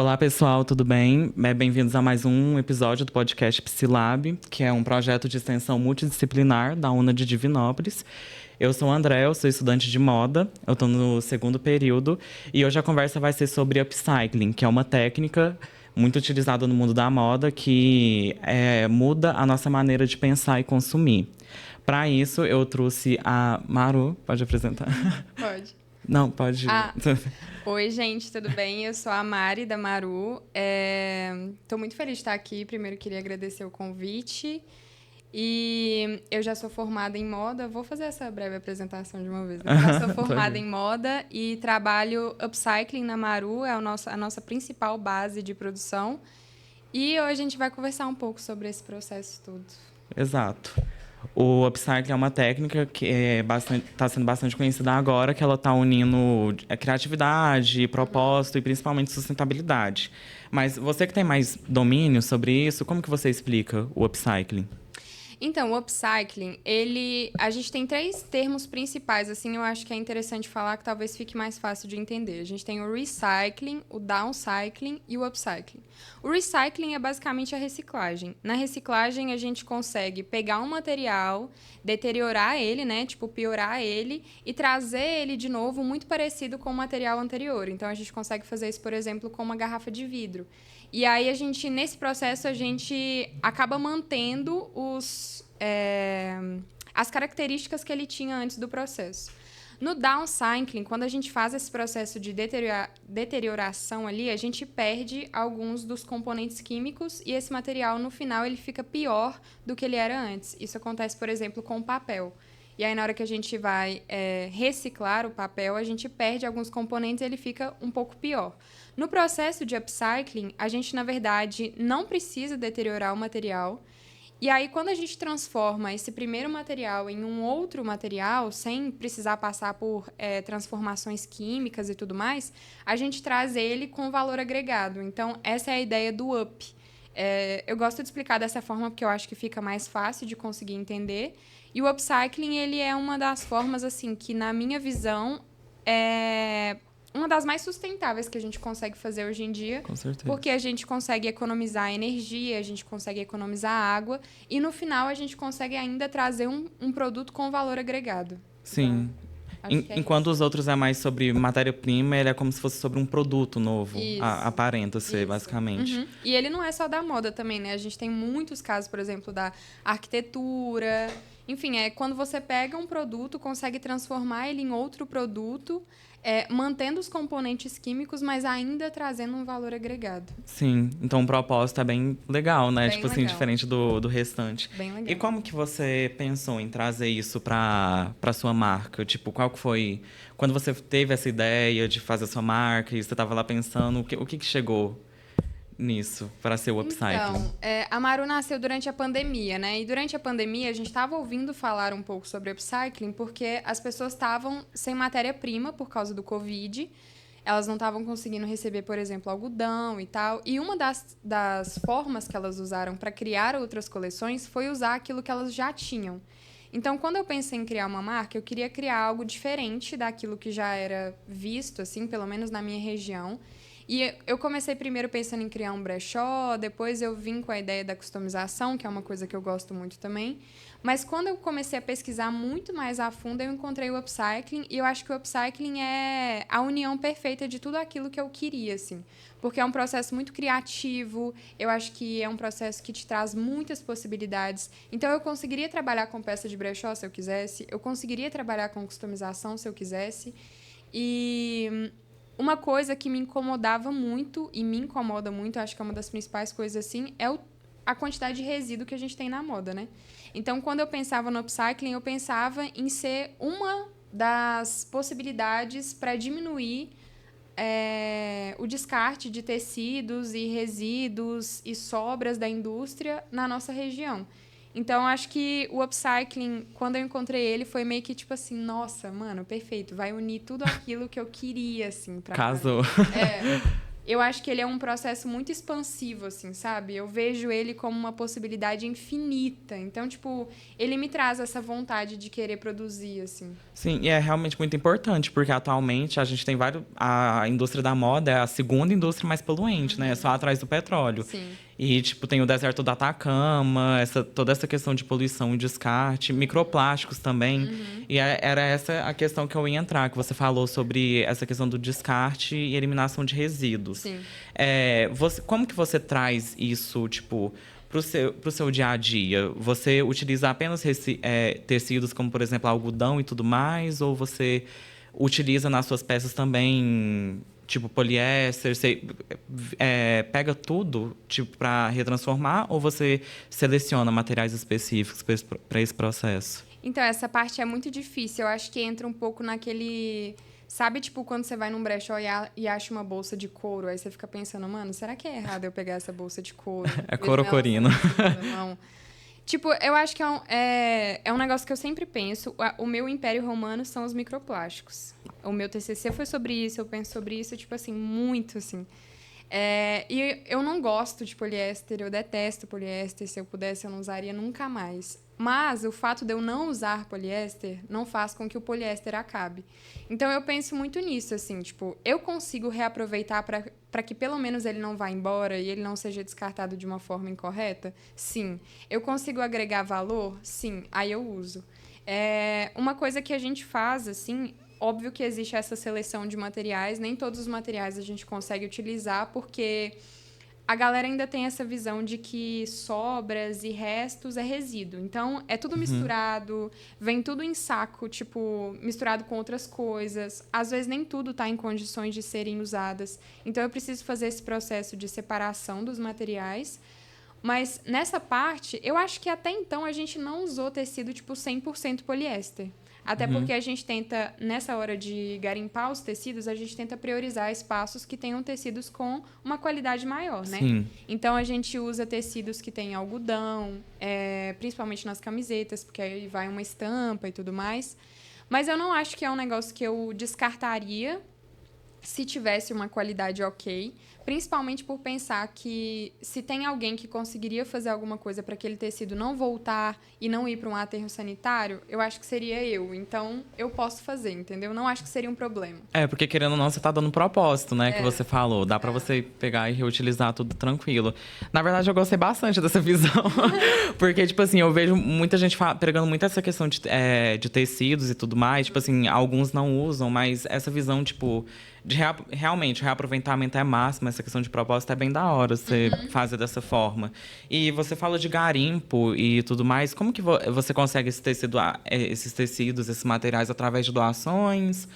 Olá, pessoal, tudo bem? Bem-vindos a mais um episódio do podcast Psilab, que é um projeto de extensão multidisciplinar da UNA de Divinópolis. Eu sou o André, eu sou estudante de moda, eu estou no segundo período e hoje a conversa vai ser sobre upcycling, que é uma técnica muito utilizada no mundo da moda que muda a nossa maneira de pensar e consumir. Para isso, eu trouxe a Maru. Pode apresentar? Pode. Não, pode. Oi, gente, tudo bem? Eu sou a Mari, da Maru. Estou muito feliz de estar aqui. Primeiro, queria agradecer o convite. E eu já sou formada em moda. Vou fazer essa breve apresentação de uma vez. Eu já sou formada em moda e trabalho upcycling na Maru. É a nossa principal base de produção. E hoje a gente vai conversar um pouco sobre esse processo todo. Exato. O upcycling é uma técnica que está sendo bastante conhecida agora, que ela está unindo criatividade, propósito e principalmente sustentabilidade. Mas você que tem mais domínio sobre isso, como que você explica o upcycling? Então, o upcycling, a gente tem 3 termos principais, assim, eu acho que é interessante falar que talvez fique mais fácil de entender. A gente tem o recycling, o downcycling e o upcycling. O recycling é basicamente a reciclagem. Na reciclagem, a gente consegue pegar um material, deteriorar ele, né, tipo, piorar ele e trazer ele de novo muito parecido com o material anterior. Então, a gente consegue fazer isso, por exemplo, com uma garrafa de vidro. E aí, nesse processo, a gente acaba mantendo as características que ele tinha antes do processo. No downcycling, quando a gente faz esse processo de deterioração ali, a gente perde alguns dos componentes químicos e esse material, no final, ele fica pior do que ele era antes. Isso acontece, por exemplo, com o papel. E aí, na hora que a gente vai reciclar o papel, a gente perde alguns componentes e ele fica um pouco pior. No processo de upcycling, a gente, na verdade, não precisa deteriorar o material. E aí, quando a gente transforma esse primeiro material em um outro material, sem precisar passar por transformações químicas e tudo mais, a gente traz ele com valor agregado. Então, essa é a ideia do up. Eu gosto de explicar dessa forma porque eu acho que fica mais fácil de conseguir entender. E o upcycling, ele é uma das formas, assim, que, na minha visão, é uma das mais sustentáveis que a gente consegue fazer hoje em dia. Com certeza. Porque a gente consegue economizar energia, a gente consegue economizar água e, no final, a gente consegue ainda trazer um produto com valor agregado. Sim. Então, enquanto os outros é mais sobre matéria-prima, ele é como se fosse sobre um produto novo. Aparenta ser, basicamente. Uhum. E ele não é só da moda também, né? A gente tem muitos casos, por exemplo, da arquitetura. Enfim, quando você pega um produto, consegue transformar ele em outro produto, mantendo os componentes químicos, mas ainda trazendo um valor agregado. Sim, então o propósito é bem legal, né? Bem tipo legal. assim, diferente do restante. Bem legal. E como que você pensou em trazer isso pra sua marca? Tipo, qual que foi... Quando você teve essa ideia de fazer a sua marca e você tava lá pensando, o que chegou nisso para ser o upcycling? Então, a Maru nasceu durante a pandemia, né? E durante a pandemia a gente estava ouvindo falar um pouco sobre upcycling porque as pessoas estavam sem matéria-prima por causa do Covid. Elas não estavam conseguindo receber, por exemplo, algodão e tal. E uma das formas que elas usaram para criar outras coleções foi usar aquilo que elas já tinham. Então, quando eu pensei em criar uma marca, eu queria criar algo diferente daquilo que já era visto, assim, pelo menos na minha região. E eu comecei primeiro pensando em criar um brechó, depois eu vim com a ideia da customização, que é uma coisa que eu gosto muito também. Mas quando eu comecei a pesquisar muito mais a fundo, eu encontrei o upcycling, e eu acho que o upcycling é a união perfeita de tudo aquilo que eu queria, assim. Porque é um processo muito criativo, eu acho que é um processo que te traz muitas possibilidades. Então, eu conseguiria trabalhar com peça de brechó se eu quisesse, eu conseguiria trabalhar com customização se eu quisesse, e uma coisa que me incomodava muito, e me incomoda muito, acho que é uma das principais coisas assim, é a quantidade de resíduo que a gente tem na moda, né? Então, quando eu pensava no upcycling, eu pensava em ser uma das possibilidades para diminuir o descarte de tecidos e resíduos e sobras da indústria na nossa região. Então, acho que o upcycling, quando eu encontrei ele, foi meio que tipo assim, nossa, mano, perfeito, vai unir tudo aquilo que eu queria, assim, pra Casou. eu acho que ele é um processo muito expansivo, assim, sabe? Eu vejo ele como uma possibilidade infinita. Então, tipo, ele me traz essa vontade de querer produzir, assim. Sim, e é realmente muito importante, porque atualmente a gente tem vários. A indústria da moda é a segunda indústria mais poluente, né? Só atrás do petróleo. Sim. E, tipo, tem o deserto do Atacama, toda essa questão de poluição e descarte, microplásticos também. E era essa a questão que eu ia entrar, que você falou sobre essa questão do descarte e eliminação de resíduos. Sim. Como que você traz isso, tipo, pro seu dia a dia? Você utiliza apenas tecidos como, por exemplo, algodão e tudo mais? Ou você utiliza nas suas peças também, tipo, poliéster? Você pega tudo, tipo, para retransformar? Ou você seleciona materiais específicos para esse processo? Então, essa parte é muito difícil. Eu acho que entra um pouco naquele... Sabe, tipo, quando você vai num brechó e acha uma bolsa de couro, aí você fica pensando, mano, será que é errado eu pegar essa bolsa de couro? É corocorino. Tipo, eu acho que é um negócio que eu sempre penso. O meu Império Romano são os microplásticos. O meu TCC foi sobre isso, eu penso sobre isso, tipo assim, muito, assim. E eu não gosto de poliéster, eu detesto poliéster. Se eu pudesse, eu não usaria nunca mais. Mas o fato de eu não usar poliéster não faz com que o poliéster acabe. Então, eu penso muito nisso, assim, tipo, eu consigo reaproveitar para que pelo menos ele não vá embora e ele não seja descartado de uma forma incorreta? Sim. Eu consigo agregar valor? Sim. Aí eu uso. Uma coisa que a gente faz, assim, óbvio que existe essa seleção de materiais, nem todos os materiais a gente consegue utilizar, porque a galera ainda tem essa visão de que sobras e restos é resíduo. Então, é tudo misturado, vem tudo em saco, tipo, misturado com outras coisas. Às vezes, nem tudo está em condições de serem usadas. Então, eu preciso fazer esse processo de separação dos materiais. Mas, nessa parte, eu acho que até então a gente não usou tecido, tipo, 100% poliéster. Até porque a gente tenta, nessa hora de garimpar os tecidos, a gente tenta priorizar espaços que tenham tecidos com uma qualidade maior, né? Sim. Então, a gente usa tecidos que têm algodão, principalmente nas camisetas, porque aí vai uma estampa e tudo mais. Mas eu não acho que é um negócio que eu descartaria se tivesse uma qualidade ok, principalmente por pensar que se tem alguém que conseguiria fazer alguma coisa para aquele tecido não voltar e não ir para um aterro sanitário, eu acho que seria eu. Então, eu posso fazer, entendeu? Não acho que seria um problema. Porque querendo ou não, você tá dando um propósito, né? Que você falou. Dá pra você pegar e reutilizar tudo tranquilo. Na verdade, eu gostei bastante dessa visão. Porque, tipo assim, eu vejo muita gente pregando muito essa questão de tecidos e tudo mais. Tipo assim, alguns não usam, mas essa visão, tipo... realmente, o reaproveitamento é máximo, essa questão de propósito é bem da hora você fazer dessa forma. E você fala de garimpo e tudo mais, como que você consegue esses tecidos, esses materiais através de doações?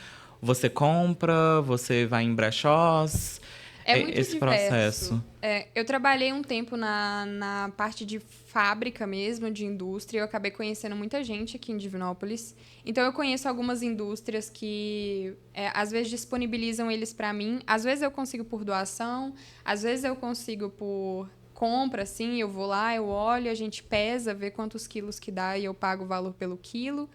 Você compra, você vai em brechós? É muito Esse diverso. processo. Eu trabalhei um tempo na parte de fábrica mesmo, de indústria. Eu acabei conhecendo muita gente aqui em Divinópolis. Então, eu conheço algumas indústrias que, às vezes, disponibilizam eles para mim. Às vezes, eu consigo por doação. Às vezes, eu consigo por compra, assim. Eu vou lá, eu olho, a gente pesa, vê quantos quilos que dá e eu pago o valor pelo quilo.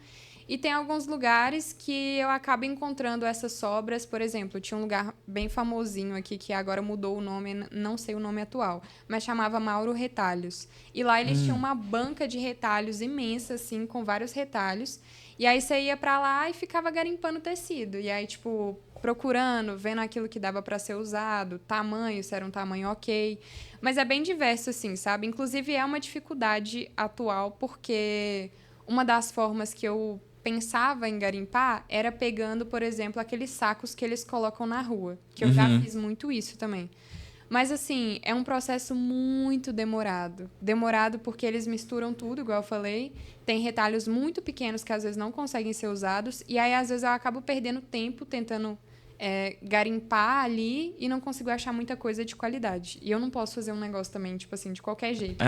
E tem alguns lugares que eu acabo encontrando essas sobras. Por exemplo, tinha um lugar bem famosinho aqui, que agora mudou o nome, não sei o nome atual, mas chamava Mauro Retalhos. E lá eles tinham uma banca de retalhos imensa, assim, com vários retalhos. E aí você ia pra lá e ficava garimpando tecido. E aí, tipo, procurando, vendo aquilo que dava para ser usado, tamanho, se era um tamanho ok. Mas é bem diverso, assim, sabe? Inclusive, é uma dificuldade atual, porque uma das formas que eu pensava em garimpar era pegando, por exemplo, aqueles sacos que eles colocam na rua, que eu já fiz muito isso também. Mas, assim, é um processo muito demorado. Demorado porque eles misturam tudo, igual eu falei. Tem retalhos muito pequenos que, às vezes, não conseguem ser usados. E aí, às vezes, eu acabo perdendo tempo tentando garimpar ali e não consigo achar muita coisa de qualidade. E eu não posso fazer um negócio também, tipo assim, de qualquer jeito.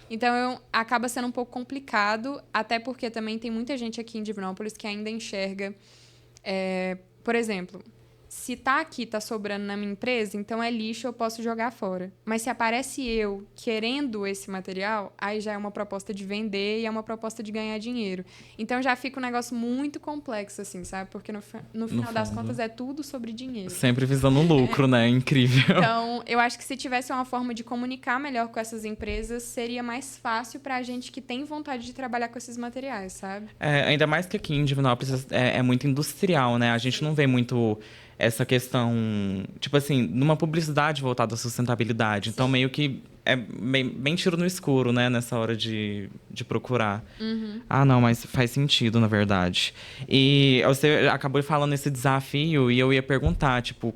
Então, acaba sendo um pouco complicado, até porque também tem muita gente aqui em Divinópolis que ainda enxerga... por exemplo, se tá aqui, tá sobrando na minha empresa, então é lixo, eu posso jogar fora. Mas se aparece eu querendo esse material, aí já é uma proposta de vender e é uma proposta de ganhar dinheiro. Então já fica um negócio muito complexo, assim, sabe? Porque no final das contas é tudo sobre dinheiro. Sempre visando lucro, né? Incrível. Então, eu acho que se tivesse uma forma de comunicar melhor com essas empresas, seria mais fácil pra gente que tem vontade de trabalhar com esses materiais, sabe? Ainda mais que aqui em Divinópolis é muito industrial, né? A gente não vê muito essa questão, tipo assim, numa publicidade voltada à sustentabilidade. Então, meio que é bem tiro no escuro, né? Nessa hora de procurar. Ah, não, mas faz sentido, na verdade. E você acabou falando esse desafio e eu ia perguntar, tipo,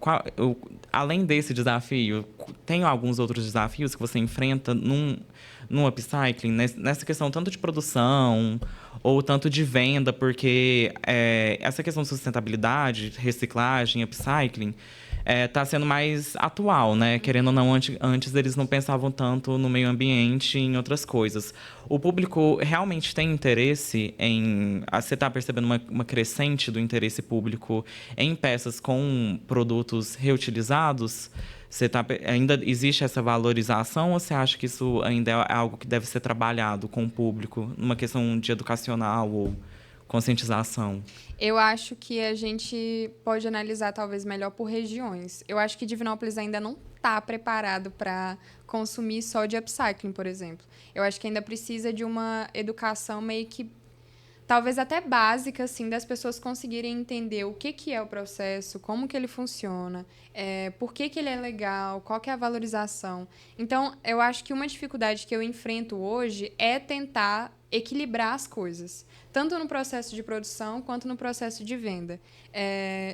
além desse desafio, tem alguns outros desafios que você enfrenta no upcycling, nessa questão tanto de produção ou tanto de venda, porque essa questão de sustentabilidade, reciclagem, upcycling, está sendo mais atual, né? Querendo ou não, antes eles não pensavam tanto no meio ambiente e em outras coisas. O público realmente tem interesse em... Você está percebendo uma crescente do interesse público em peças com produtos reutilizados? Ainda existe essa valorização ou você acha que isso ainda é algo que deve ser trabalhado com o público, numa questão de educacional ou conscientização? Eu acho que a gente pode analisar talvez melhor por regiões. Eu acho que Divinópolis ainda não está preparado para consumir só de upcycling, por exemplo. Eu acho que ainda precisa de uma educação meio que talvez até básica, assim, das pessoas conseguirem entender o que é o processo, como que ele funciona, por que ele é legal, qual que é a valorização. Então, eu acho que uma dificuldade que eu enfrento hoje é tentar equilibrar as coisas, tanto no processo de produção quanto no processo de venda.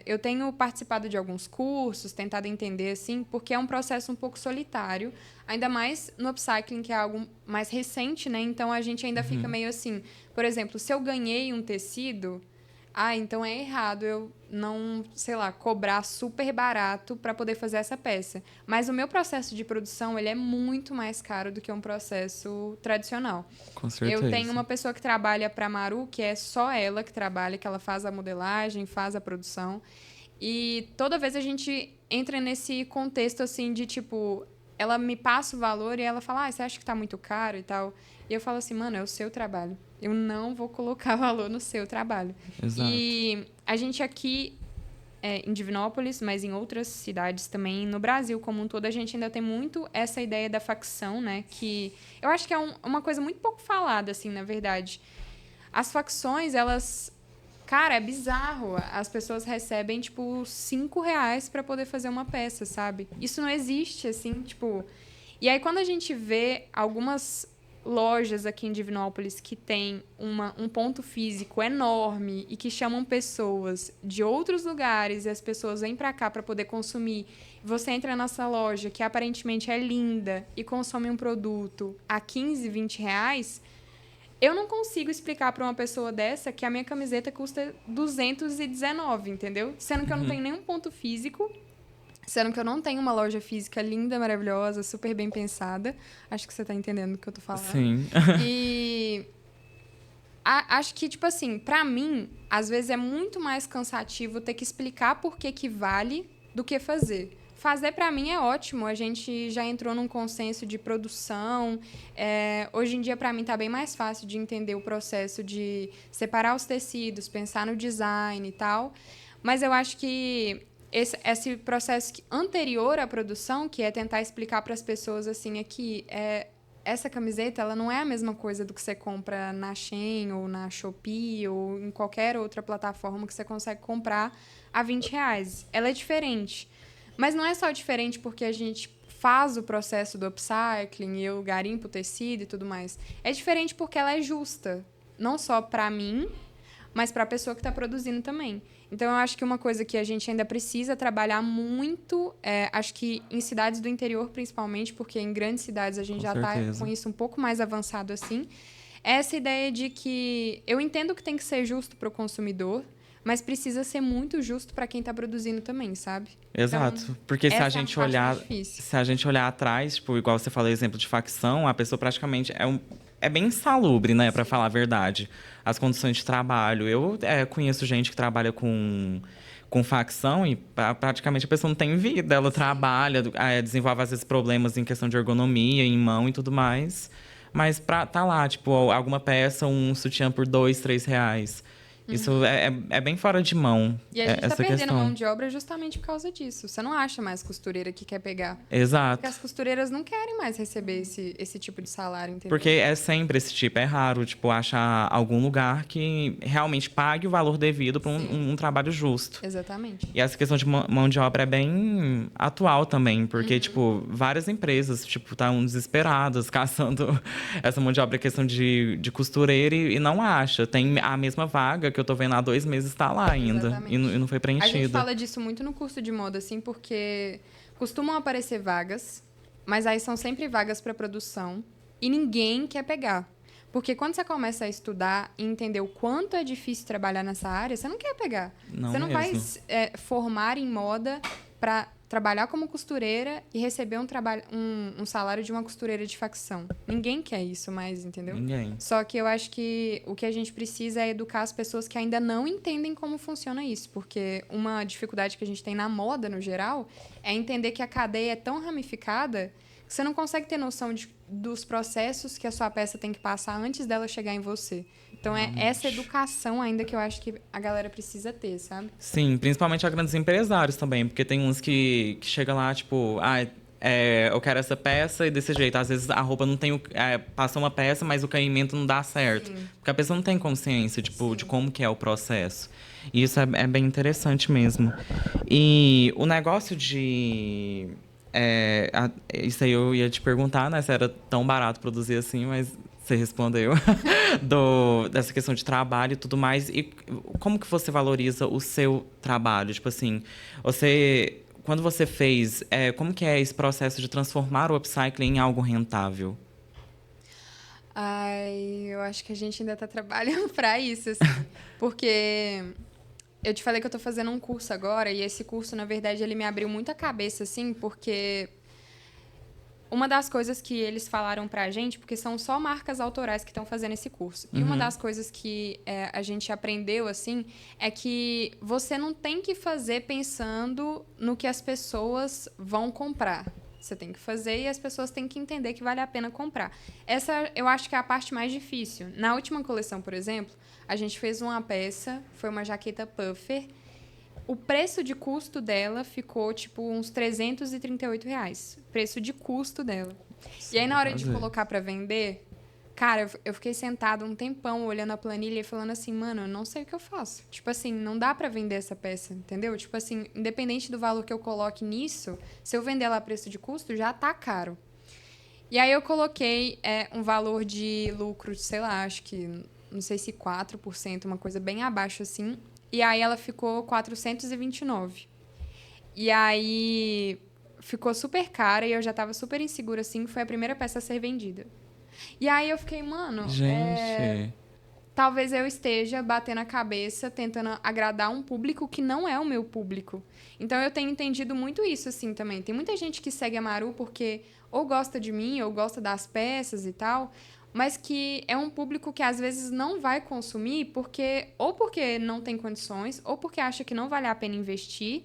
Eu tenho participado de alguns cursos, tentado entender, assim, porque é um processo um pouco solitário, ainda mais no upcycling, que é algo mais recente, né? Então, a gente ainda fica meio assim... Por exemplo, se eu ganhei um tecido, então é errado eu não, sei lá, cobrar super barato para poder fazer essa peça. Mas o meu processo de produção, ele é muito mais caro do que um processo tradicional. Com certeza. Eu tenho uma pessoa que trabalha para a Maru, que é só ela que trabalha, que ela faz a modelagem, faz a produção. E toda vez a gente entra nesse contexto, assim, de tipo... Ela me passa o valor e ela fala, você acha que tá muito caro e tal? E eu falo assim, mano, é o seu trabalho. Eu não vou colocar valor no seu trabalho. Exato. E a gente aqui, em Divinópolis, mas em outras cidades também, no Brasil como um todo, a gente ainda tem muito essa ideia da facção, né? Que eu acho que é uma coisa muito pouco falada, assim, na verdade. As facções, elas... Cara, é bizarro. As pessoas recebem, tipo, R$5 para poder fazer uma peça, sabe? Isso não existe, assim, tipo... E aí, quando a gente vê algumas lojas aqui em Divinópolis que tem um ponto físico enorme e que chamam pessoas de outros lugares e as pessoas vêm para cá para poder consumir, você entra nessa loja que aparentemente é linda e consome um produto a R$15, R$20... Eu não consigo explicar para uma pessoa dessa que a minha camiseta custa R$219, entendeu? Sendo que eu não tenho nenhum ponto físico, sendo que eu não tenho uma loja física linda, maravilhosa, super bem pensada. Acho que você tá entendendo o que eu tô falando. Sim. E acho que, tipo assim, pra mim, às vezes é muito mais cansativo ter que explicar por que vale do que fazer. Fazer, para mim, é ótimo. A gente já entrou num consenso de produção. Hoje em dia, para mim, está bem mais fácil de entender o processo de separar os tecidos, pensar no design e tal. Mas eu acho que esse processo anterior à produção, que é tentar explicar para as pessoas assim, que essa camiseta ela não é a mesma coisa do que você compra na Shein ou na Shopee ou em qualquer outra plataforma que você consegue comprar a R$20. Ela é diferente. Mas não é só diferente porque a gente faz o processo do upcycling e eu garimpo o tecido e tudo mais. É diferente porque ela é justa. Não só para mim, mas para a pessoa que está produzindo também. Então, eu acho que uma coisa que a gente ainda precisa trabalhar muito, acho que em cidades do interior, principalmente, porque em grandes cidades a gente já está com isso um pouco mais avançado assim, é essa ideia de que eu entendo que tem que ser justo para o consumidor, mas precisa ser muito justo para quem está produzindo também, sabe? Exato. Então, porque se a gente olhar atrás, tipo, igual você falou, exemplo de facção, a pessoa praticamente é bem insalubre, né, para falar a verdade. As condições de trabalho. Eu conheço gente que trabalha com com facção e praticamente a pessoa não tem vida. Ela trabalha, desenvolve às vezes problemas em questão de ergonomia, em mão e tudo mais. Mas tá lá, tipo, alguma peça, um sutiã por R$ 2, R$ 3. Isso é bem fora de mão, E a gente tá essa perdendo questão. mão de obra justamente por causa disso. Você não acha mais costureira que quer pegar. Exato. Porque as costureiras não querem mais receber esse tipo de salário, entendeu? Porque é sempre esse tipo, é raro, tipo, achar algum lugar que realmente pague o valor devido para um trabalho justo. Exatamente. E essa questão de mão de obra é bem atual também, porque, tipo, várias empresas, tipo, estão desesperadas caçando essa mão de obra, questão de costureira e não acha. Tem a mesma vaga que eu tô vendo há 2 meses, tá lá ainda, e não foi A gente preenchida. fala disso muito no curso de moda, assim, porque costumam aparecer vagas, mas aí são sempre vagas para produção e ninguém quer pegar. Porque quando você começa a estudar e entender o quanto é difícil trabalhar nessa área, você não quer pegar. Não você não vai mesmo. formar em moda para trabalhar como costureira e receber um salário de uma costureira de facção. Ninguém quer isso mais, entendeu? Ninguém. Só que eu acho que o que a gente precisa é educar as pessoas que ainda não entendem como funciona isso. Porque uma dificuldade que a gente tem na moda, no geral, é entender que a cadeia é tão ramificada que você não consegue ter noção dos processos que a sua peça tem que passar antes dela chegar em você. Então, é essa educação ainda que eu acho que a galera precisa ter, sabe? Sim, principalmente a grandes empresários também, porque tem uns que chegam lá, tipo, eu quero essa peça e desse jeito. Às vezes a roupa não tem passa uma peça, mas o caimento não dá certo. Sim. Porque a pessoa não tem consciência, tipo, de como que é o processo. E isso é bem interessante mesmo. E o negócio de... isso aí eu ia te perguntar, né? Se era tão barato produzir assim, mas você respondeu. Dessa questão de trabalho e tudo mais. E como que você valoriza o seu trabalho? Tipo assim, quando você fez, como que é esse processo de transformar o upcycling em algo rentável? Ai, eu acho que a gente ainda tá trabalhando pra isso, assim. Porque eu te falei que eu tô fazendo um curso agora, e esse curso, na verdade, ele me abriu muito a cabeça, assim, porque uma das coisas que eles falaram pra gente, porque são só marcas autorais que estão fazendo esse curso. E uma das coisas que a gente aprendeu, assim, é que você não tem que fazer pensando no que as pessoas vão comprar. Você tem que fazer e as pessoas têm que entender que vale a pena comprar. Essa, eu acho que é a parte mais difícil. Na última coleção, por exemplo, a gente fez uma peça, foi uma jaqueta puffer. O preço de custo dela ficou, tipo, uns R$ 338. Preço de custo dela. E aí, na hora de colocar pra vender, cara, eu fiquei sentada um tempão olhando a planilha e falando assim, mano, eu não sei o que eu faço. Tipo assim, não dá pra vender essa peça, entendeu? Tipo assim, independente do valor que eu coloque nisso, se eu vender ela a preço de custo, já tá caro. E aí eu coloquei um valor de lucro, sei lá, acho que, não sei se 4%, uma coisa bem abaixo assim. E aí ela ficou 429. E aí ficou super cara e eu já tava super insegura, assim. Foi a primeira peça a ser vendida. E aí eu fiquei, mano, Gente, talvez eu esteja batendo a cabeça, tentando agradar um público que não é o meu público. Então eu tenho entendido muito isso, assim, também. Tem muita gente que segue a Maru porque ou gosta de mim, ou gosta das peças e tal, mas que é um público que às vezes não vai consumir porque não tem condições, ou porque acha que não vale a pena investir.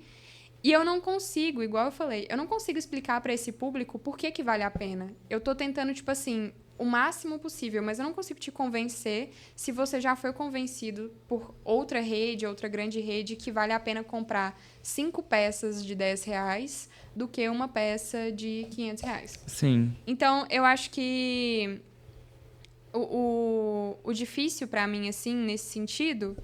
E eu não consigo, igual eu falei, eu não consigo explicar para esse público por que vale a pena. Eu tô tentando, tipo assim, o máximo possível, mas eu não consigo te convencer se você já foi convencido por outra rede, outra grande rede, que vale a pena comprar 5 peças de R$ 10 do que uma peça de R$ 500. sim. Então, eu acho que o difícil para mim, assim, nesse sentido,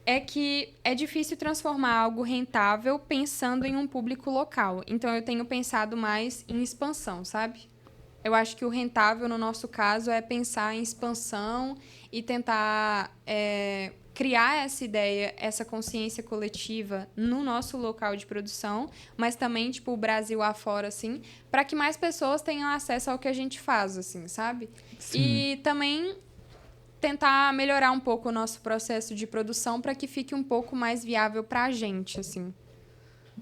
é que é difícil transformar algo rentável pensando em um público local. Então, eu tenho pensado mais em expansão, sabe? Eu acho que o rentável, no nosso caso, é pensar em expansão e tentar criar essa ideia, essa consciência coletiva no nosso local de produção, mas também, tipo, o Brasil afora, assim, para que mais pessoas tenham acesso ao que a gente faz, assim, sabe? Sim. E também tentar melhorar um pouco o nosso processo de produção para que fique um pouco mais viável para a gente, assim.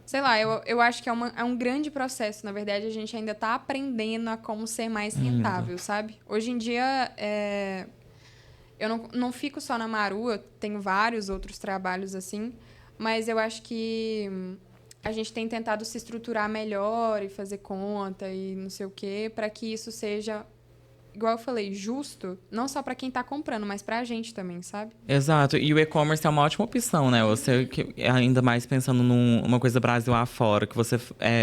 Sei lá, eu acho que é um grande processo. Na verdade, a gente ainda está aprendendo a como ser mais rentável, sabe? Hoje em dia, eu não fico só na Maru, eu tenho vários outros trabalhos assim, mas eu acho que a gente tem tentado se estruturar melhor e fazer conta e não sei o quê, para que isso seja, igual eu falei, justo, não só para quem está comprando, mas para a gente também, sabe? Exato. E o e-commerce é uma ótima opção, né? Você, ainda mais pensando numa coisa Brasil afora, que você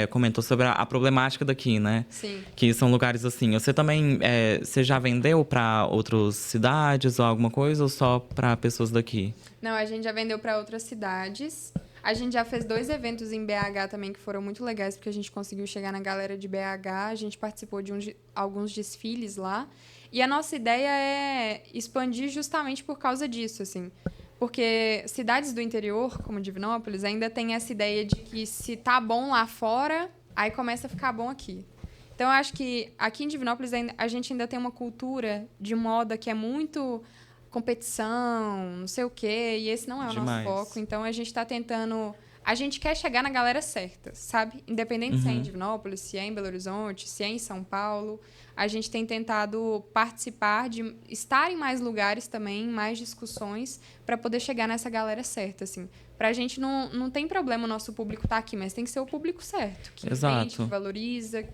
comentou sobre a problemática daqui, né? Sim. Que são lugares assim. Você também, você já vendeu para outras cidades ou alguma coisa, ou só para pessoas daqui? Não, a gente já vendeu para outras cidades. A gente já fez 2 eventos em BH também que foram muito legais, porque a gente conseguiu chegar na galera de BH, a gente participou de alguns desfiles lá. E a nossa ideia é expandir justamente por causa disso, assim. Porque cidades do interior, como Divinópolis, ainda tem essa ideia de que se tá bom lá fora, aí começa a ficar bom aqui. Então, eu acho que aqui em Divinópolis a gente ainda tem uma cultura de moda que é muito competição, não sei o quê, e esse não é o Demais. nosso foco. Então, a gente está tentando... A gente quer chegar na galera certa, sabe? Independente se é em Divinópolis, se é em Belo Horizonte, se é em São Paulo, a gente tem tentado participar de estar em mais lugares também, em mais discussões, para poder chegar nessa galera certa, assim. Pra gente não tem problema o nosso público estar aqui, mas tem que ser o público certo, que entende, que valoriza.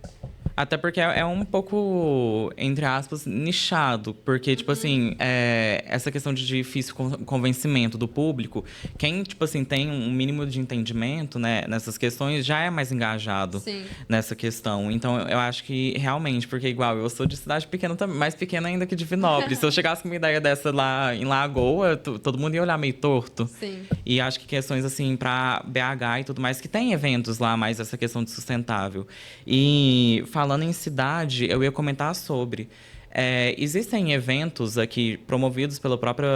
Até porque é um pouco, entre aspas, nichado. Porque, tipo assim, essa questão de difícil convencimento do público, quem, tipo assim, tem um mínimo de entendimento, né, nessas questões, já é mais engajado. Sim. Nessa questão. Então, eu acho que, realmente, porque igual, eu sou de cidade pequena também, mais pequena ainda que Divinópolis. Se eu chegasse com uma ideia dessa lá em Lagoa, todo mundo ia olhar meio torto. Sim. E acho que questões, assim, pra BH e tudo mais, que tem eventos lá, mais essa questão de sustentável. E falando em cidade, eu ia comentar sobre. Existem eventos aqui promovidos pela própria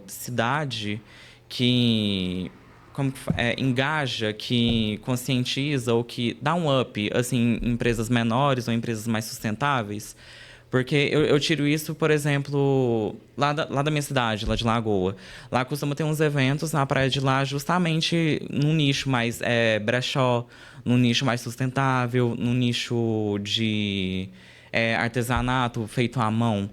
cidade que engaja, que conscientiza ou que dá um up assim, em empresas menores ou empresas mais sustentáveis. Porque eu tiro isso, por exemplo, lá da minha cidade, lá de Lagoa. Lá costuma ter uns eventos na praia de lá, justamente num nicho mais brechó, num nicho mais sustentável, num nicho de artesanato feito à mão.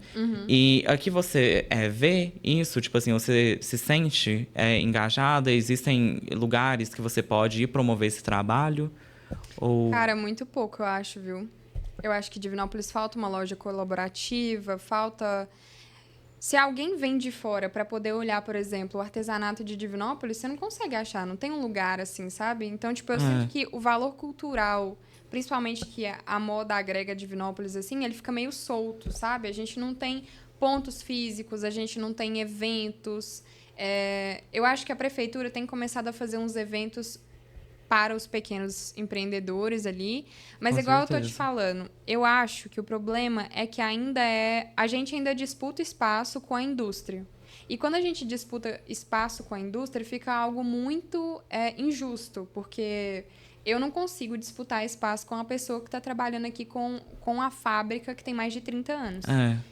E aqui você vê isso, tipo assim, você se sente engajada? Existem lugares que você pode ir promover esse trabalho? Ou... Cara, muito pouco, eu acho, viu? Eu acho que Divinópolis falta uma loja colaborativa, falta... Se alguém vem de fora para poder olhar, por exemplo, o artesanato de Divinópolis, você não consegue achar, não tem um lugar assim, sabe? Então, tipo, eu sinto que o valor cultural, principalmente que a moda agrega a Divinópolis, assim, ele fica meio solto, sabe? A gente não tem pontos físicos, a gente não tem eventos. Eu acho que a prefeitura tem começado a fazer uns eventos para os pequenos empreendedores ali. Mas, Com igual certeza. eu tô te falando, eu acho que o problema é que a gente ainda disputa espaço com a indústria. E quando a gente disputa espaço com a indústria, fica algo muito injusto, porque eu não consigo disputar espaço com a pessoa que está trabalhando aqui com a fábrica que tem mais de 30 anos.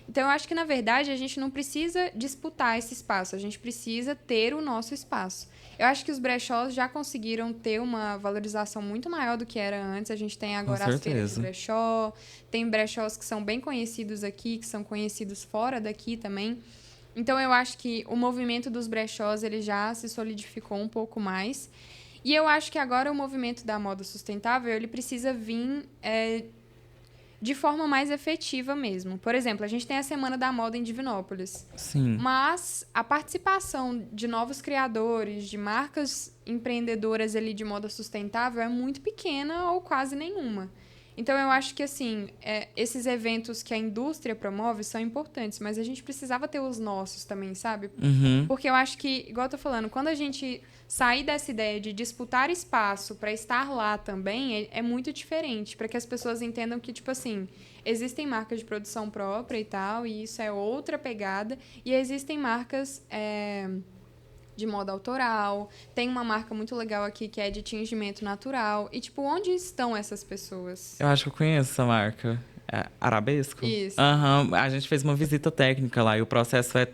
Então, eu acho que, na verdade, a gente não precisa disputar esse espaço, a gente precisa ter o nosso espaço. Eu acho que os brechós já conseguiram ter uma valorização muito maior do que era antes. A gente tem agora as feiras de brechó, tem brechós que são bem conhecidos aqui, que são conhecidos fora daqui também. Então, eu acho que o movimento dos brechós ele já se solidificou um pouco mais. E eu acho que agora o movimento da moda sustentável ele precisa vir de forma mais efetiva mesmo. Por exemplo, a gente tem a Semana da Moda em Divinópolis. Sim. Mas a participação de novos criadores, de marcas empreendedoras ali de moda sustentável é muito pequena ou quase nenhuma. Então, eu acho que, assim, esses eventos que a indústria promove são importantes, mas a gente precisava ter os nossos também, sabe? Porque eu acho que, igual eu tô falando, quando a gente sair dessa ideia de disputar espaço para estar lá também, é muito diferente, para que as pessoas entendam que, tipo assim, existem marcas de produção própria e tal, e isso é outra pegada, e existem marcas... de moda autoral, tem uma marca muito legal aqui que é de tingimento natural. E, tipo, onde estão essas pessoas? Eu acho que eu conheço essa marca. Arabesco? Isso. A gente fez uma visita técnica lá e o processo é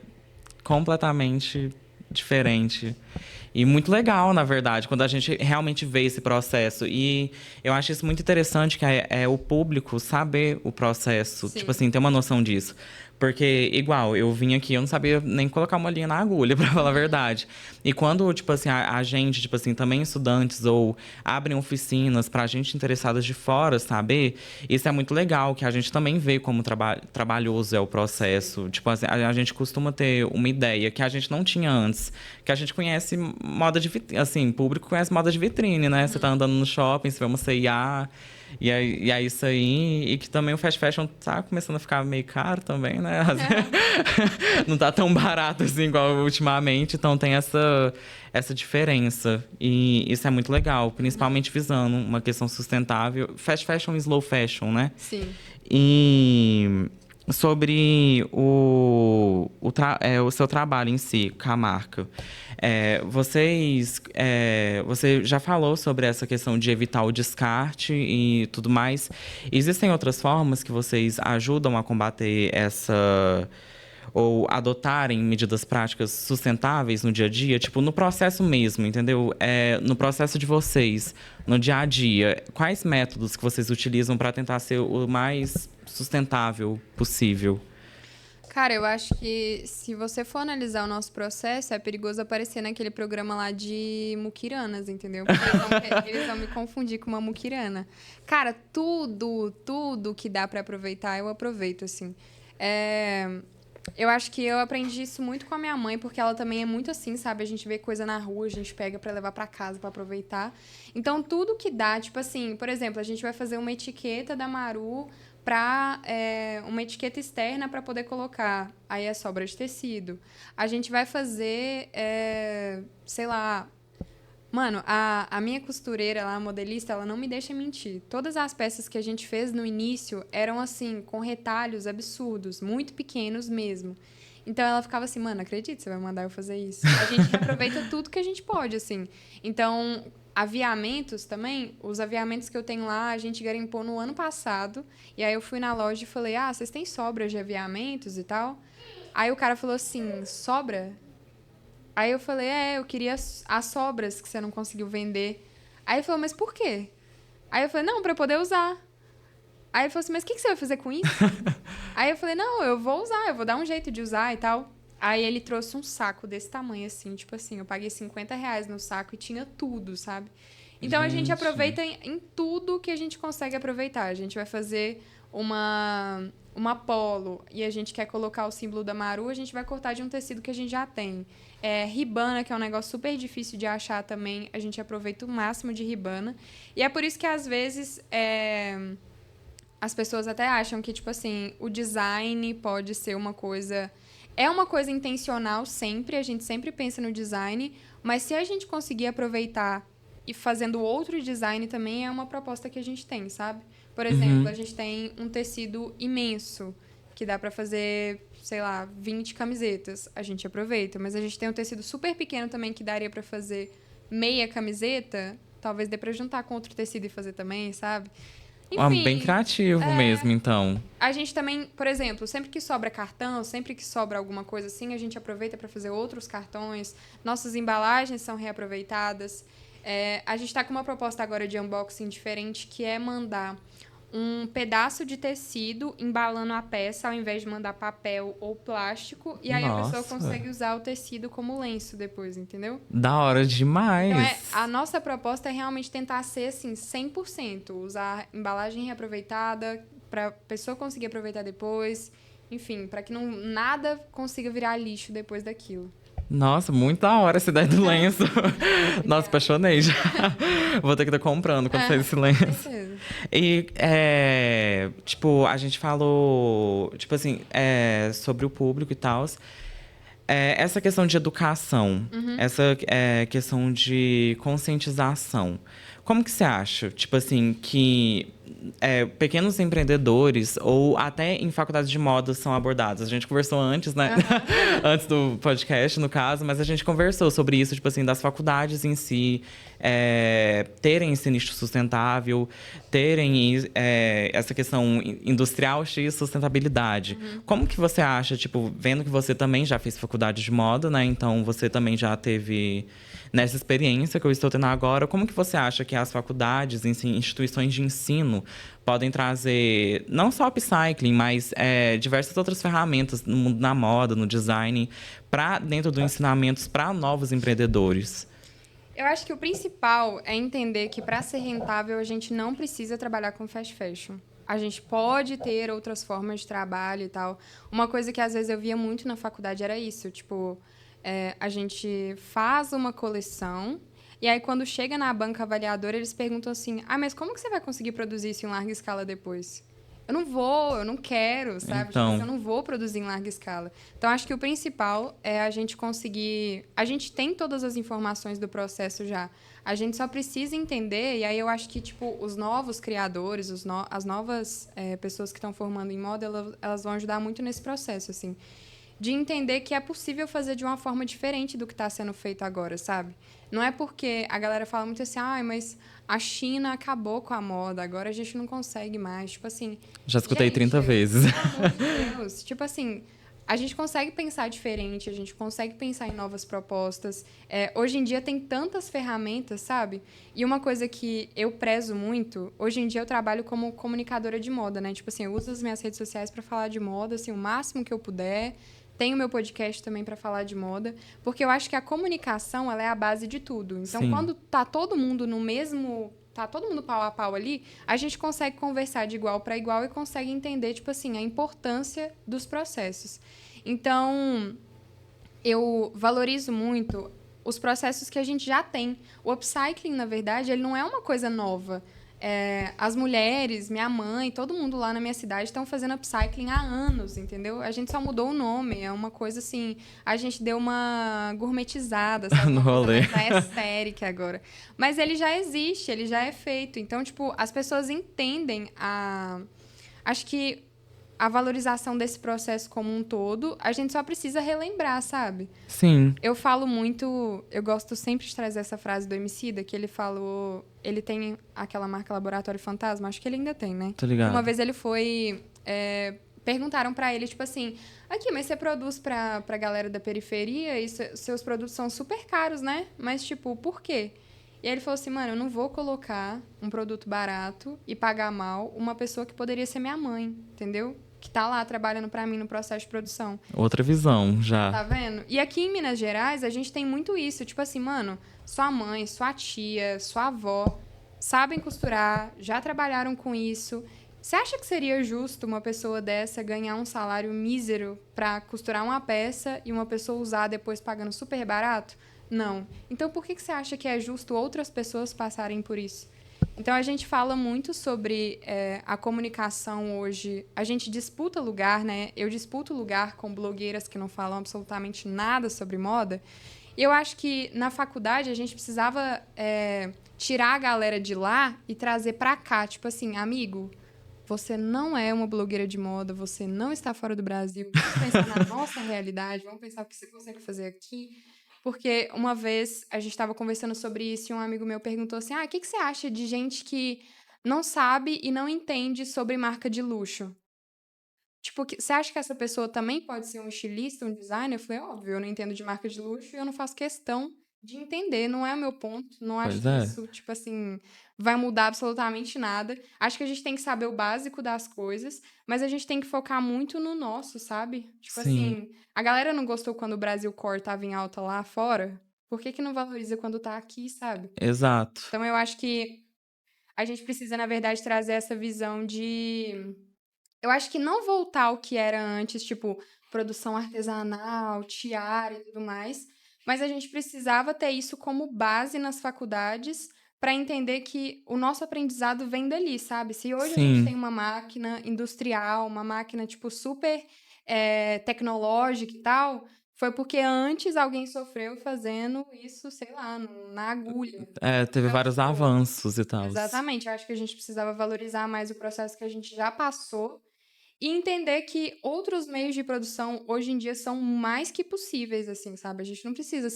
completamente diferente. E muito legal, na verdade, quando a gente realmente vê esse processo. E eu acho isso muito interessante, que é o público saber o processo. Sim. Tipo assim, ter uma noção disso. Porque, igual, eu vim aqui, eu não sabia nem colocar uma linha na agulha, pra falar a verdade. E quando, tipo assim, a gente, tipo assim, também estudantes ou abrem oficinas pra gente interessadas de fora saber, isso é muito legal, que a gente também vê como trabalhoso é o processo. Tipo assim, a gente costuma ter uma ideia que a gente não tinha antes, que a gente conhece moda de vitrine, assim, público conhece moda de vitrine, né? Você tá andando no shopping, você vê uma C&A, e é isso aí. E que também o fast fashion tá começando a ficar meio caro também, né? Não tá tão barato assim igual ultimamente. Então tem essa diferença. E isso é muito legal, principalmente visando uma questão sustentável. Fast fashion e slow fashion, né? Sim. E sobre o seu trabalho em si, com a marca. Você já falou sobre essa questão de evitar o descarte e tudo mais. Existem outras formas que vocês ajudam a combater ou adotarem medidas práticas sustentáveis no dia a dia? Tipo, no processo mesmo, entendeu? No processo de vocês, no dia a dia, quais métodos que vocês utilizam para tentar ser o mais sustentável possível? Cara, eu acho que se você for analisar o nosso processo, é perigoso aparecer naquele programa lá de muquiranas, entendeu? Porque eles vão me confundir com uma muquirana. Cara, tudo que dá pra aproveitar, eu aproveito, assim. Eu acho que eu aprendi isso muito com a minha mãe, porque ela também é muito assim, sabe? A gente vê coisa na rua, a gente pega pra levar pra casa pra aproveitar. Então, tudo que dá, tipo assim, por exemplo, a gente vai fazer uma etiqueta da Maru para uma etiqueta externa para poder colocar. Aí é sobra de tecido. A gente vai fazer, sei lá. Mano, a minha costureira lá, a modelista, ela não me deixa mentir. Todas as peças que a gente fez no início eram assim, com retalhos absurdos, muito pequenos mesmo. Então ela ficava assim, mano, acredita, você vai mandar eu fazer isso? A gente aproveita tudo que a gente pode, assim. Então, aviamentos também, os aviamentos que eu tenho lá, a gente garimpou no ano passado. E aí eu fui na loja e falei, vocês têm sobras de aviamentos e tal? Aí o cara falou assim, sobra? Aí eu falei, eu queria as sobras que você não conseguiu vender. Aí ele falou, mas por quê? Aí eu falei, não, pra eu poder usar. Aí ele falou assim, mas o que você vai fazer com isso? Aí eu falei, não, eu vou usar, eu vou dar um jeito de usar e tal. Aí ele trouxe um saco desse tamanho, assim, tipo assim, eu paguei R$ 50 no saco e tinha tudo, sabe? Então a gente aproveita em tudo que a gente consegue aproveitar. A gente vai fazer uma polo e a gente quer colocar o símbolo da Maru, a gente vai cortar de um tecido que a gente já tem. Ribana, que é um negócio super difícil de achar também, a gente aproveita o máximo de ribana. E é por isso que, às vezes, as pessoas até acham que, tipo assim, o design pode ser uma coisa... É uma coisa intencional sempre, a gente sempre pensa no design, mas se a gente conseguir aproveitar e fazendo outro design também é uma proposta que a gente tem, sabe? Por exemplo, a gente tem um tecido imenso, que dá pra fazer, sei lá, 20 camisetas. A gente aproveita, mas a gente tem um tecido super pequeno também que daria pra fazer meia camiseta, talvez dê pra juntar com outro tecido e fazer também, sabe? Enfim, Bem criativo mesmo, então. a gente também, por exemplo, sempre que sobra cartão, sempre que sobra alguma coisa assim, a gente aproveita para fazer outros cartões. Nossas embalagens são reaproveitadas. A gente está com uma proposta agora de unboxing diferente, que é mandar um pedaço de tecido embalando a peça, ao invés de mandar papel ou plástico. E aí a pessoa consegue usar o tecido como lenço depois, entendeu? Da hora demais. Então, a nossa proposta é realmente tentar ser, assim, 100%. Usar embalagem reaproveitada para a pessoa conseguir aproveitar depois. Enfim, para que nada consiga virar lixo depois daquilo. Nossa, muito da hora essa ideia do lenço. Nossa, apaixonei já. Vou ter que estar comprando quando sair esse lenço. Com certeza. E, tipo, a gente falou, tipo assim, sobre o público e tal. Essa questão de educação, essa questão de conscientização. Como que você acha, tipo assim, que pequenos empreendedores ou até em faculdades de moda são abordados? A gente conversou antes, né? Antes do podcast, no caso, mas a gente conversou sobre isso, tipo assim, das faculdades em si terem esse nicho sustentável, terem essa questão industrial X sustentabilidade. Como que você acha, tipo, vendo que você também já fez faculdade de moda, né? Então você também já teve nessa experiência que eu estou tendo agora, como que você acha que as faculdades, instituições de ensino, podem trazer não só upcycling, mas diversas outras ferramentas no mundo da moda, no design, para dentro dos ensinamentos para novos empreendedores? Eu acho que o principal é entender que para ser rentável a gente não precisa trabalhar com fast fashion. A gente pode ter outras formas de trabalho e tal. Uma coisa que às vezes eu via muito na faculdade era isso, tipo, a gente faz uma coleção e aí quando chega na banca avaliadora eles perguntam assim, mas como que você vai conseguir produzir isso em larga escala depois? Eu não quero, sabe? Tipo assim, Então, eu não vou produzir em larga escala. Então, acho que o principal é a gente conseguir. A gente tem todas as informações do processo já. A gente só precisa entender, e aí eu acho que, tipo, os novos criadores, as novas pessoas que estão formando em moda, elas vão ajudar muito nesse processo, assim. De entender que é possível fazer de uma forma diferente do que está sendo feito agora, sabe? Não é porque a galera fala muito assim, mas a China acabou com a moda, agora a gente não consegue mais. Tipo assim, já escutei gente, 30 vezes. pelo amor de Deus. Tipo assim, a gente consegue pensar diferente, a gente consegue pensar em novas propostas. Hoje em dia tem tantas ferramentas, sabe? E uma coisa que eu prezo muito, hoje em dia eu trabalho como comunicadora de moda, né? Tipo assim, eu uso as minhas redes sociais para falar de moda, assim, o máximo que eu puder. Tenho meu podcast também para falar de moda, porque eu acho que a comunicação, ela é a base de tudo. Então, Sim. quando tá todo mundo no mesmo, tá todo mundo pau a pau ali, a gente consegue conversar de igual para igual e consegue entender, tipo assim, a importância dos processos. Então, eu valorizo muito os processos que a gente já tem. O upcycling, na verdade, ele não é uma coisa nova. As mulheres, minha mãe, todo mundo lá na minha cidade estão fazendo upcycling há anos, entendeu? A gente só mudou o nome, é uma coisa assim, a gente deu uma gourmetizada, sabe? No Uma coisa rolê. mais aesthetic agora. Mas ele já existe, ele já é feito. Então, tipo, as pessoas entendem a... Acho que a valorização desse processo como um todo, a gente só precisa relembrar, sabe? Sim, Eu falo muito, eu gosto sempre de trazer essa frase do Emicida, que ele falou, ele tem aquela marca Laboratório Fantasma, acho que ele ainda tem, né? tô E uma ligado. vez ele foi, perguntaram pra ele, tipo assim, aqui, mas você produz pra galera da periferia e seus produtos são super caros, né? Mas, tipo, por quê? E aí ele falou assim, mano, eu não vou colocar um produto barato e pagar mal uma pessoa que poderia ser minha mãe, entendeu? Que tá lá trabalhando pra mim no processo de produção. Outra visão, já. Tá vendo? E aqui em Minas Gerais, a gente tem muito isso. Tipo assim, mano, sua mãe, sua tia, sua avó sabem costurar, já trabalharam com isso. Você acha que seria justo uma pessoa dessa ganhar um salário mísero pra costurar uma peça e uma pessoa usar depois pagando super barato? Não. Então por que você acha que é justo outras pessoas passarem por isso? Então, a gente fala muito sobre a comunicação hoje. A gente disputa lugar, né? Eu disputo lugar com blogueiras que não falam absolutamente nada sobre moda. E eu acho que na faculdade a gente precisava tirar a galera de lá e trazer pra cá. Tipo assim, amigo, você não é uma blogueira de moda, você não está fora do Brasil. Vamos pensar na nossa realidade, vamos pensar o que você consegue fazer aqui. Porque uma vez a gente estava conversando sobre isso e um amigo meu perguntou assim: o que você acha de gente que não sabe e não entende sobre marca de luxo? Tipo, você acha que essa pessoa também pode ser um estilista, um designer? Eu falei, óbvio, eu não entendo de marca de luxo e eu não faço questão de entender, não é o meu ponto. Não acho Pois que é. isso, tipo assim, vai mudar absolutamente nada. Acho que a gente tem que saber o básico das coisas, mas a gente tem que focar muito no nosso, sabe? Tipo Sim, assim, a galera não gostou quando o Brasil Core tava em alta lá fora? Por que não valoriza quando tá aqui, sabe? exato. Então eu acho que a gente precisa, na verdade, trazer essa visão de eu acho que não voltar ao que era antes, tipo, produção artesanal, tiara e tudo mais, mas a gente precisava ter isso como base nas faculdades para entender que o nosso aprendizado vem dali, sabe? Se hoje a gente tem Sim, uma máquina industrial, uma máquina, tipo, super tecnológica e tal, foi porque antes alguém sofreu fazendo isso, sei lá, na agulha. Teve Então, vários tipo, avanços e tal. exatamente. Eu acho que a gente precisava valorizar mais o processo que a gente já passou e entender que outros meios de produção hoje em dia são mais que possíveis, assim, sabe? A gente não precisa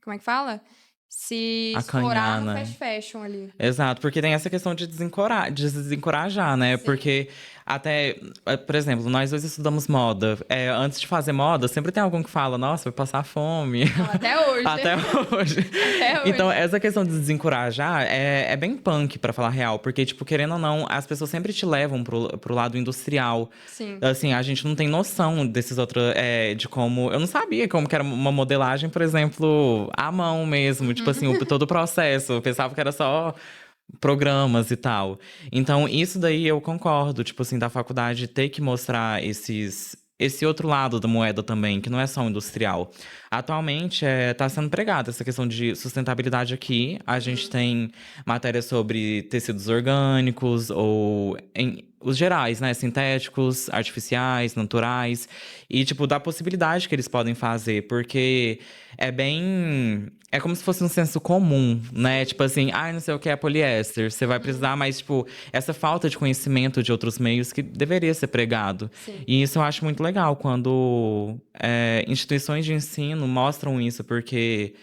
como é que fala? Se escorar Acanhar, no né? fast fashion ali. Exato, porque tem essa questão de desencorajar, né? Sim. Porque até, por exemplo, nós dois estudamos moda. Antes de fazer moda, sempre tem algum que fala, nossa, vai passar fome. Não, até hoje. Até hoje. Até Então, hoje. essa questão de desencorajar é bem punk, pra falar a real. Porque, tipo, querendo ou não, as pessoas sempre te levam pro lado industrial. Sim. Assim, a gente não tem noção desses outros, de como... Eu não sabia como que era uma modelagem, por exemplo, à mão mesmo. Tipo assim, todo o processo. Eu pensava que era só programas e tal. Então, isso daí eu concordo, tipo assim, da faculdade ter que mostrar esse outro lado da moeda também, que não é só o industrial. Atualmente, tá sendo pregada essa questão de sustentabilidade aqui. A gente tem matéria sobre tecidos orgânicos ou os gerais, né? Sintéticos, artificiais, naturais. E, tipo, da possibilidade que eles podem fazer, porque é bem... É como se fosse um senso comum, né? Tipo assim, não sei o que é poliéster. Você vai precisar, mas, tipo, essa falta de conhecimento de outros meios que deveria ser pregado. Sim. E isso eu acho muito legal quando instituições de ensino mostram isso, porque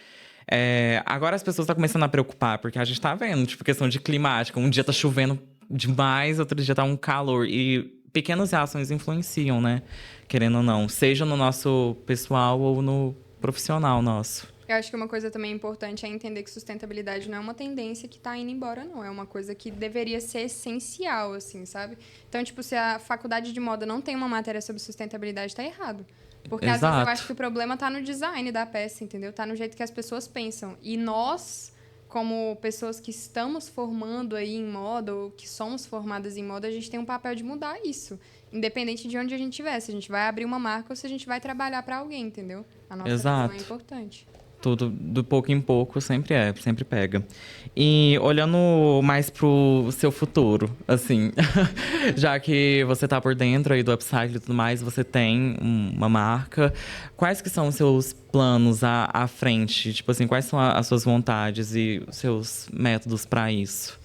agora as pessoas estão começando a preocupar, porque a gente tá vendo, tipo, questão de climática. Um dia tá chovendo demais, outro dia tá um calor. E pequenas reações influenciam, né? Querendo ou não. Seja no nosso pessoal ou no profissional nosso. Eu acho que uma coisa também importante é entender que sustentabilidade não é uma tendência que tá indo embora, não. É uma coisa que deveria ser essencial, assim, sabe? Então, tipo, se a faculdade de moda não tem uma matéria sobre sustentabilidade, tá errado. Porque às vezes eu acho que o problema tá no design da peça, entendeu? Tá no jeito que as pessoas pensam. E nós, como pessoas que estamos formando aí em moda, ou que somos formadas em moda, a gente tem um papel de mudar isso. Independente de onde a gente estiver. Se a gente vai abrir uma marca ou se a gente vai trabalhar para alguém, entendeu? A nossa visão é importante. Tudo do pouco em pouco sempre pega. E olhando mais pro seu futuro, assim, já que você tá por dentro aí do upcycle e tudo mais, você tem uma marca, quais que são os seus planos à frente? Tipo assim, quais são as suas vontades e os seus métodos para isso?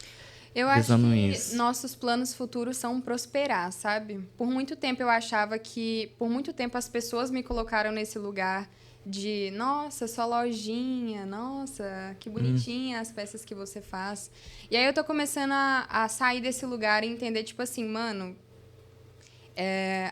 Eu acho que nossos planos futuros são prosperar, sabe? Por muito tempo eu achava que... Por muito tempo as pessoas me colocaram nesse lugar de... Nossa, sua lojinha, nossa, que bonitinha as peças que você faz. E aí eu tô começando a sair desse lugar e entender, tipo assim, mano...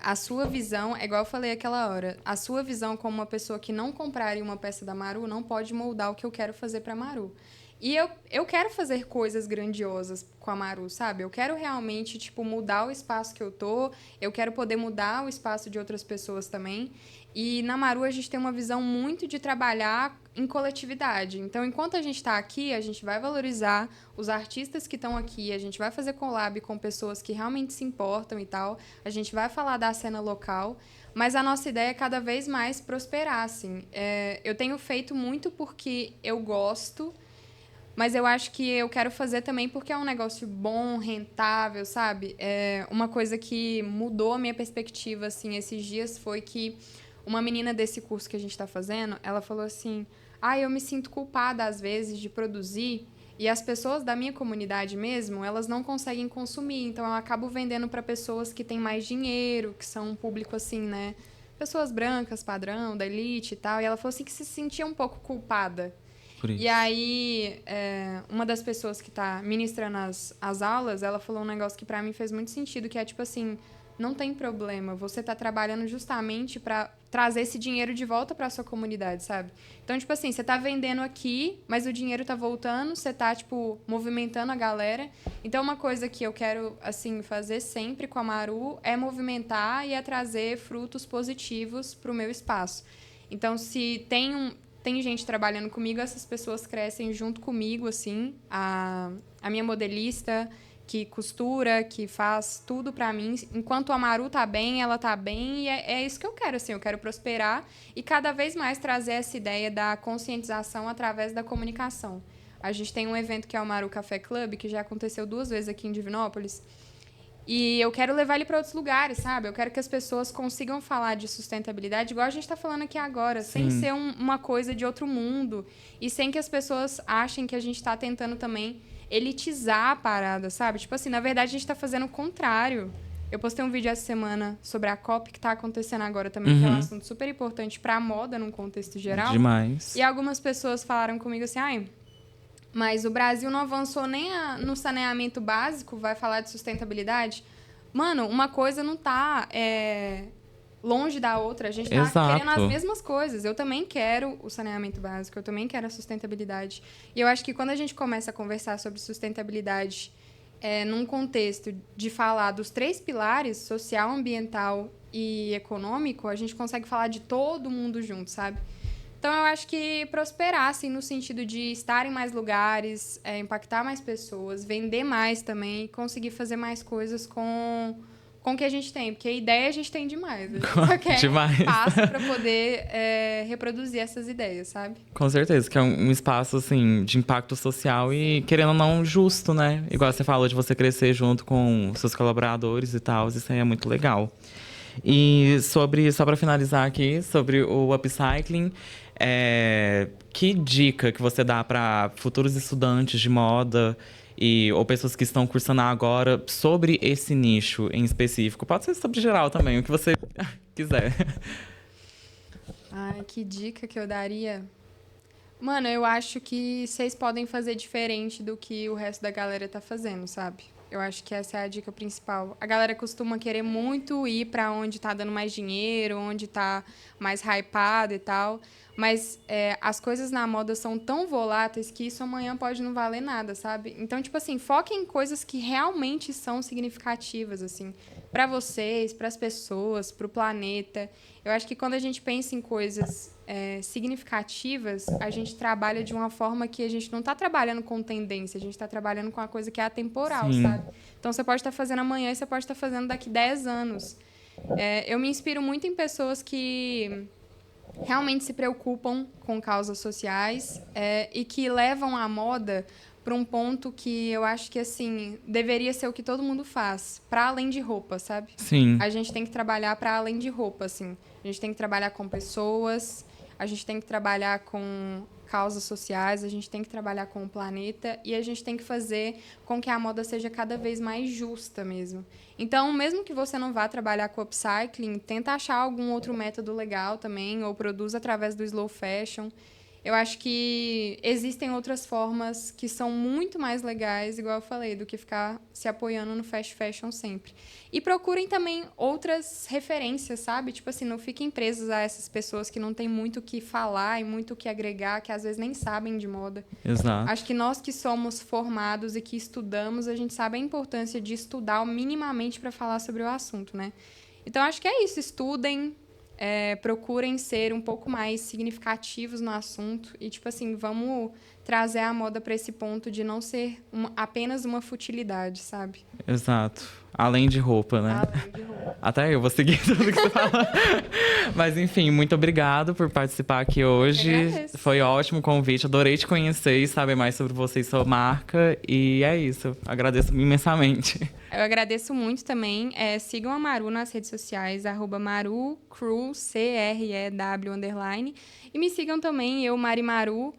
a sua visão, é igual eu falei aquela hora, a sua visão como uma pessoa que não compraria uma peça da Maru não pode moldar o que eu quero fazer pra Maru. E eu quero fazer coisas grandiosas com a Maru, sabe? Eu quero realmente, tipo, mudar o espaço que eu tô. Eu quero poder mudar o espaço de outras pessoas também. E na Maru a gente tem uma visão muito de trabalhar em coletividade. Então, enquanto a gente tá aqui, a gente vai valorizar os artistas que estão aqui. A gente vai fazer collab com pessoas que realmente se importam e tal. A gente vai falar da cena local. Mas a nossa ideia é cada vez mais prosperar, assim. Eu tenho feito muito porque eu gosto... Mas eu acho que eu quero fazer também porque é um negócio bom, rentável, sabe? Uma coisa que mudou a minha perspectiva, assim, esses dias foi que uma menina desse curso que a gente está fazendo, ela falou assim, eu me sinto culpada, às vezes, de produzir e as pessoas da minha comunidade mesmo, elas não conseguem consumir. Então, eu acabo vendendo para pessoas que têm mais dinheiro, que são um público, assim, né? Pessoas brancas, padrão, da elite e tal. E ela falou assim que se sentia um pouco culpada. E aí, uma das pessoas que tá ministrando as aulas, ela falou um negócio que pra mim fez muito sentido, que é tipo assim, não tem problema, você tá trabalhando justamente pra trazer esse dinheiro de volta pra sua comunidade, sabe? Então, tipo assim, você tá vendendo aqui, mas o dinheiro tá voltando, você tá, tipo, movimentando a galera. Então, uma coisa que eu quero, assim, fazer sempre com a Maru é movimentar e é trazer frutos positivos pro meu espaço. Então, se tem gente trabalhando comigo, essas pessoas crescem junto comigo, assim. A minha modelista, que costura, que faz tudo pra mim. Enquanto a Maru tá bem, ela tá bem. E é isso que eu quero, assim. Eu quero prosperar e cada vez mais trazer essa ideia da conscientização através da comunicação. A gente tem um evento que é o Maru Café Club, que já aconteceu 2 vezes aqui em Divinópolis. E eu quero levar ele para outros lugares, sabe? Eu quero que as pessoas consigam falar de sustentabilidade, igual a gente está falando aqui agora, sem ser uma coisa de outro mundo. E sem que as pessoas achem que a gente está tentando também elitizar a parada, sabe? Tipo assim, na verdade, a gente está fazendo o contrário. Eu postei um vídeo essa semana sobre a COP, que está acontecendo agora também, que é um assunto super importante para a moda, num contexto geral. Demais. E algumas pessoas falaram comigo assim, ai, mas o Brasil não avançou nem no saneamento básico, vai falar de sustentabilidade. Mano, uma coisa não tá longe da outra. A gente tá querendo as mesmas coisas. Eu também quero o saneamento básico, eu também quero a sustentabilidade. E eu acho que quando a gente começa a conversar sobre sustentabilidade num contexto de falar dos 3 pilares, social, ambiental e econômico, a gente consegue falar de todo mundo junto, sabe? Então, eu acho que prosperar, assim, no sentido de estar em mais lugares, impactar mais pessoas, vender mais também e conseguir fazer mais coisas com o que a gente tem. Porque a ideia a gente tem demais. A gente só quer espaço para poder reproduzir essas ideias, sabe? Com certeza, que é um espaço, assim, de impacto social e, querendo ou não, justo, né? Igual você falou de você crescer junto com seus colaboradores e tal, isso aí é muito legal. E só para finalizar aqui, sobre o upcycling, que dica que você dá para futuros estudantes de moda ou pessoas que estão cursando agora sobre esse nicho em específico? Pode ser sobre geral também, o que você quiser. Ai, que dica que eu daria? Mano, eu acho que vocês podem fazer diferente do que o resto da galera tá fazendo, sabe? Eu acho que essa é a dica principal. A galera costuma querer muito ir para onde tá dando mais dinheiro, onde tá mais hypado e tal. Mas as coisas na moda são tão voláteis que isso amanhã pode não valer nada, sabe? Então, tipo assim, foquem em coisas que realmente são significativas, assim, para vocês, para as pessoas, para o planeta. Eu acho que quando a gente pensa em coisas significativas, a gente trabalha de uma forma que a gente não está trabalhando com tendência, a gente está trabalhando com uma coisa que é atemporal, sabe? Então, você pode estar fazendo amanhã e você pode estar fazendo daqui 10 anos. Eu me inspiro muito em pessoas que realmente se preocupam com causas sociais e que levam a moda para um ponto que eu acho que, assim, deveria ser o que todo mundo faz, para além de roupa, sabe? Sim. A gente tem que trabalhar para além de roupa, assim. A gente tem que trabalhar com pessoas, a gente tem que trabalhar com causas sociais, a gente tem que trabalhar com o planeta e a gente tem que fazer com que a moda seja cada vez mais justa mesmo. Então, mesmo que você não vá trabalhar com upcycling, tenta achar algum outro método legal também, ou produz através do slow fashion. Eu acho que existem outras formas que são muito mais legais, igual eu falei, do que ficar se apoiando no fast fashion sempre. E procurem também outras referências, sabe? Tipo assim, não fiquem presos a essas pessoas que não têm muito o que falar e muito o que agregar, que às vezes nem sabem de moda. Exato. Acho que nós que somos formados e que estudamos, a gente sabe a importância de estudar minimamente para falar sobre o assunto, né? Então, acho que é isso. Estudem, procurem ser um pouco mais significativos no assunto e, tipo assim, vamos trazer a moda para esse ponto de não ser apenas uma futilidade, sabe? Exato. Além de roupa, né? Além de roupa. Até eu vou seguir tudo que você fala. Mas, enfim, muito obrigado por participar aqui hoje. Foi ótimo o convite. Adorei te conhecer e saber mais sobre você e sua marca. E é isso. Agradeço imensamente. Eu agradeço muito também. Sigam a Maru nas redes sociais, @MaruCrew, CREW_. E me sigam também, eu, Mari Maru.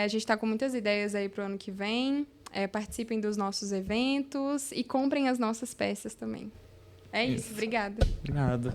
A gente está com muitas ideias aí pro ano que vem. Participem dos nossos eventos e comprem as nossas peças também. É isso. Obrigada. Obrigado.